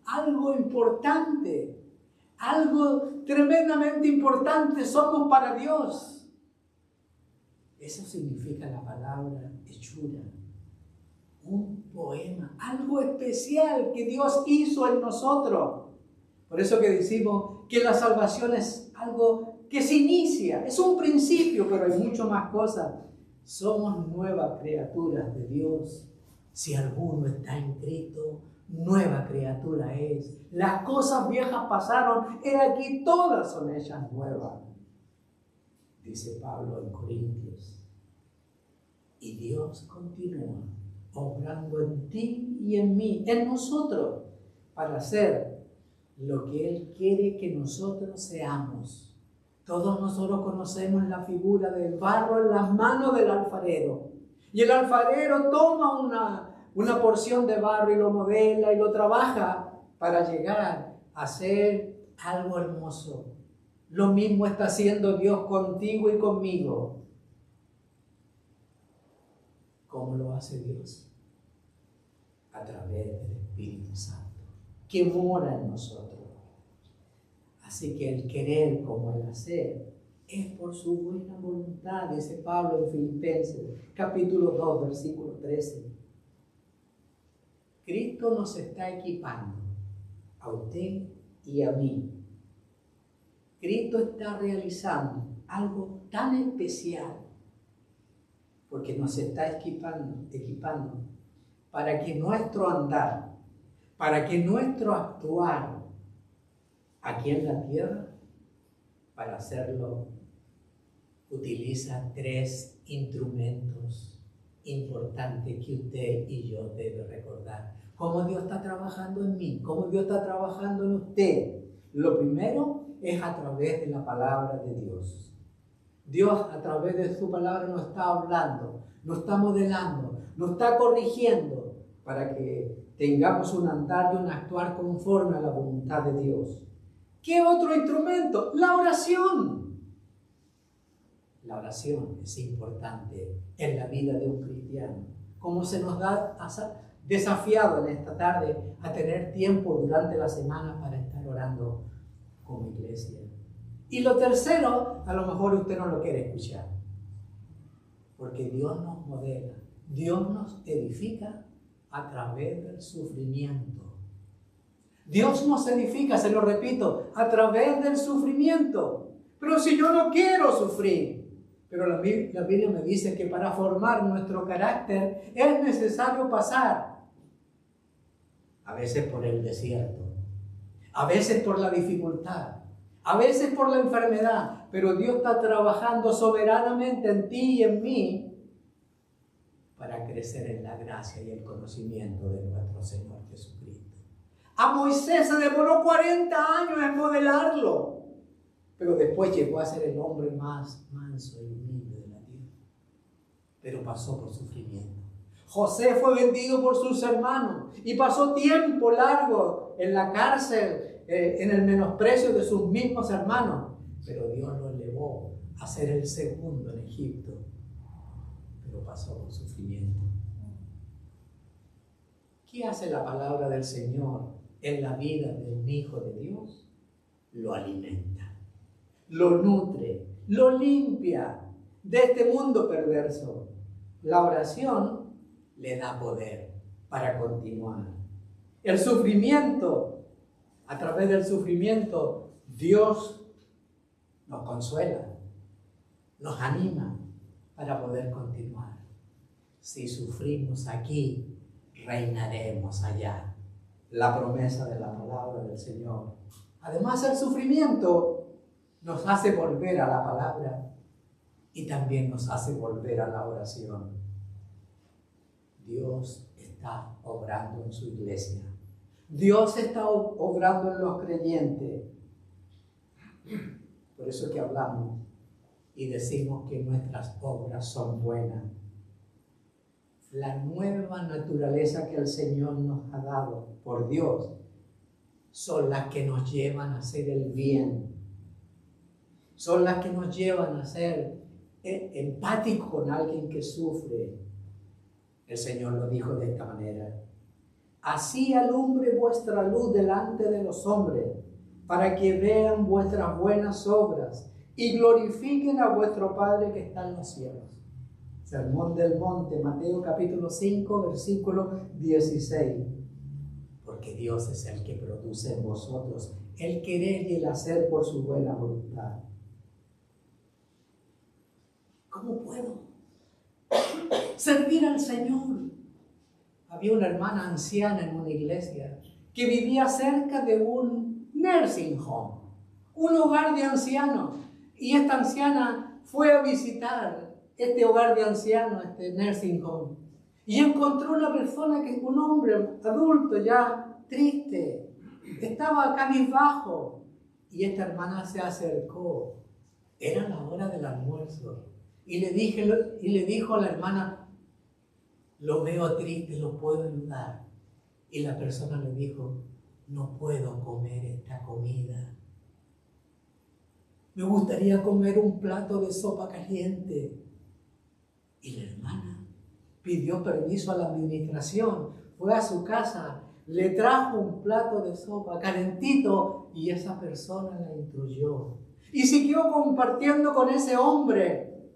Speaker 7: Algo importante, algo tremendamente importante somos para Dios. Eso significa la palabra hechura. Un poema, algo especial que Dios hizo en nosotros. Por eso que decimos que la salvación es algo que se inicia, es un principio, pero hay mucho más cosas. Somos nuevas criaturas de Dios. Si alguno está en Cristo, nueva criatura es. Las cosas viejas pasaron, he aquí todas son hechas nuevas. Dice Pablo en Corintios. Y Dios continúa obrando en ti y en mí, en nosotros, para hacer lo que Él quiere que nosotros seamos. Todos nosotros conocemos la figura del barro en las manos del alfarero. Y el alfarero toma una porción de barro y lo modela y lo trabaja para llegar a ser algo hermoso. Lo mismo está haciendo Dios contigo y conmigo. ¿Cómo lo hace Dios? A través del Espíritu Santo, que mora en nosotros. Así que el querer como el hacer es por su buena voluntad, dice Pablo en Filipenses, capítulo 2, versículo 13. Cristo nos está equipando a usted y a mí. Cristo está realizando algo tan especial porque nos está equipando para que nuestro andar, para que nuestro actuar aquí en la tierra, para hacerlo, utiliza 3 instrumentos importantes que usted y yo debe recordar. Cómo Dios está trabajando en mí, cómo Dios está trabajando en usted. Lo primero es a través de la palabra de Dios. Dios a través de su palabra nos está hablando, nos está modelando, nos está corrigiendo para que tengamos un andar y un actuar conforme a la voluntad de Dios. ¿Qué otro instrumento? La oración. La oración es importante en la vida de un cristiano. Como se nos da desafiado en esta tarde a tener tiempo durante la semana para estar orando como iglesia. Y lo tercero, a lo mejor usted no lo quiere escuchar, porque Dios nos modela, Dios nos edifica a través del sufrimiento. Dios nos edifica, se lo repito, a través del sufrimiento. Pero si yo no quiero sufrir, pero la Biblia me dice que para formar nuestro carácter es necesario pasar a veces por el desierto, a veces por la dificultad, a veces por la enfermedad, pero Dios está trabajando soberanamente en ti y en mí para crecer en la gracia y el conocimiento de nuestro Señor Jesucristo. A Moisés se demoró 40 años en modelarlo, pero después llegó a ser el hombre más manso y humilde de la tierra, pero pasó por sufrimiento. José fue vendido por sus hermanos y pasó tiempo largo en la cárcel, en el menosprecio de sus mismos hermanos, pero Dios lo elevó a ser el segundo en Egipto, pero pasó por sufrimiento. ¿Qué hace la palabra del Señor en la vida de un hijo de Dios? Lo alimenta, lo nutre, lo limpia de este mundo perverso. La oración le da poder para continuar. El sufrimiento, a través del sufrimiento, Dios nos consuela, nos anima para poder continuar. Si sufrimos aquí, reinaremos allá. La promesa de la palabra del Señor. Además, el sufrimiento nos hace volver a la palabra y también nos hace volver a la oración. Dios está obrando en su iglesia. Dios está obrando en los creyentes. Por eso es que hablamos y decimos que nuestras obras son buenas. La nueva naturaleza que el Señor nos ha dado por Dios son las que nos llevan a hacer el bien. Son las que nos llevan a ser empáticos con alguien que sufre. El Señor lo dijo de esta manera: así alumbre vuestra luz delante de los hombres, para que vean vuestras buenas obras y glorifiquen a vuestro Padre que está en los cielos. Sermón del Monte, Mateo capítulo 5, versículo 16. Porque Dios es el que produce en vosotros el querer y el hacer por su buena voluntad. ¿Cómo puedo servir al Señor? Había una hermana anciana en una iglesia que vivía cerca de un nursing home, un hogar de ancianos. Y esta anciana fue a visitar este hogar de ancianos, este nursing home, y encontró una persona, un hombre adulto ya triste, estaba cabizbajo, y esta hermana se acercó. Era la hora del almuerzo, y le dijo a la hermana: lo veo triste, ¿lo puedo ayudar? Y la persona le dijo: no puedo comer esta comida. Me gustaría comer un plato de sopa caliente. Y la hermana pidió permiso a la administración, fue a su casa, le trajo un plato de sopa calentito y esa persona la instruyó. Y siguió compartiendo con ese hombre.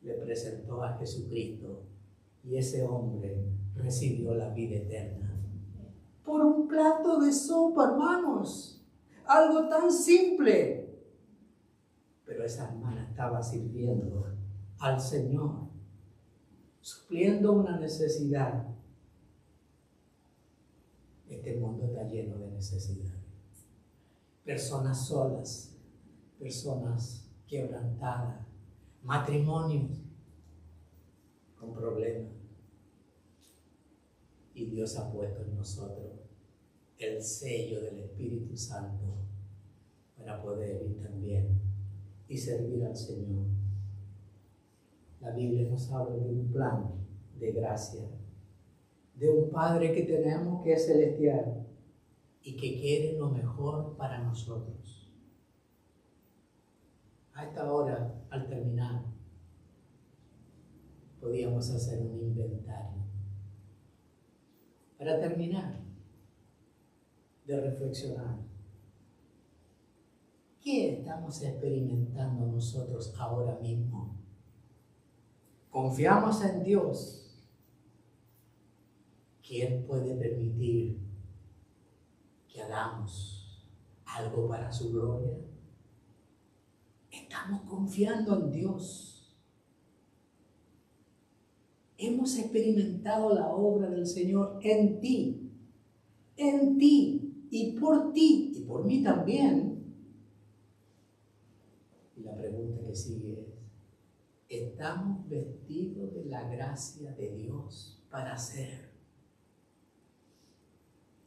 Speaker 7: Le presentó a Jesucristo y ese hombre recibió la vida eterna. Por un plato de sopa, hermanos. Algo tan simple. Pero esa hermana estaba sirviendo al Señor, supliendo una necesidad. Este mundo está lleno de necesidades. Personas solas, personas quebrantadas, matrimonios con problemas. Y Dios ha puesto en nosotros el sello del Espíritu Santo para poder ir también y servir al Señor. La Biblia nos habla de un plan de gracia, de un Padre que tenemos que es celestial y que quiere lo mejor para nosotros. A esta hora, al terminar, podíamos hacer un inventario. Para terminar, de reflexionar. ¿Qué estamos experimentando nosotros ahora mismo? ¿Confiamos en Dios que Él puede permitir que hagamos algo para su gloria? ¿Estamos confiando en Dios? Hemos experimentado la obra del Señor en ti y por mí también. Y la pregunta que sigue es, ¿estamos vestidos de la gracia de Dios para ser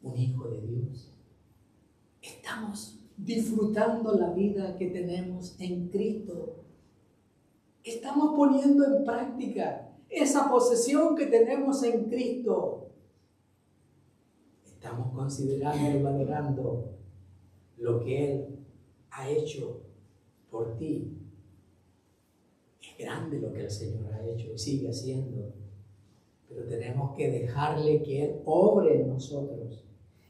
Speaker 7: un hijo de Dios? ¿Estamos disfrutando la vida que tenemos en Cristo? ¿Estamos poniendo en práctica esa posesión que tenemos en Cristo? Estamos considerando y valorando lo que Él ha hecho por ti. Es grande lo que el Señor ha hecho y sigue haciendo, pero tenemos que dejarle que Él obre en nosotros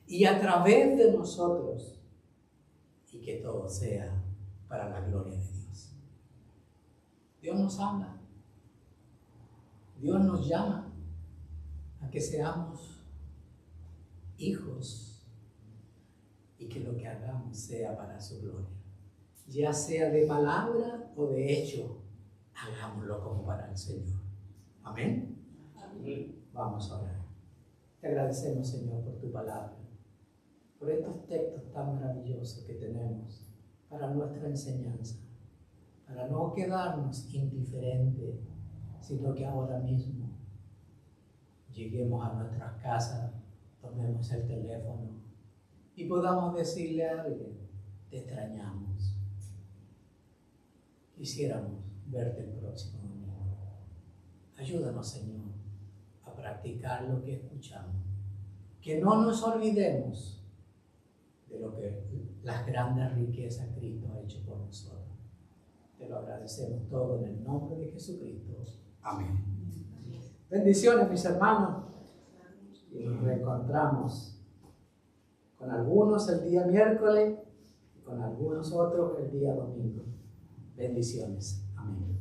Speaker 7: y a través de nosotros, y que todo sea para la gloria de Dios. Dios nos habla. Dios nos llama a que seamos hijos y que lo que hagamos sea para su gloria. Ya sea de palabra o de hecho, hagámoslo como para el Señor. Amén. Amén. Vamos a orar. Te agradecemos, Señor, por tu palabra, por estos textos tan maravillosos que tenemos para nuestra enseñanza, para no quedarnos indiferentes, sino que ahora mismo lleguemos a nuestras casas, tomemos el teléfono y podamos decirle a alguien, te extrañamos. Quisiéramos verte el próximo domingo. Ayúdanos, Señor, a practicar lo que escuchamos. Que no nos olvidemos de lo que las grandes riquezas Cristo ha hecho por nosotros. Te lo agradecemos todo en el nombre de Jesucristo. Amén. Bendiciones, mis hermanos. Y nos reencontramos con algunos el día miércoles y con algunos otros el día domingo. Bendiciones. Amén.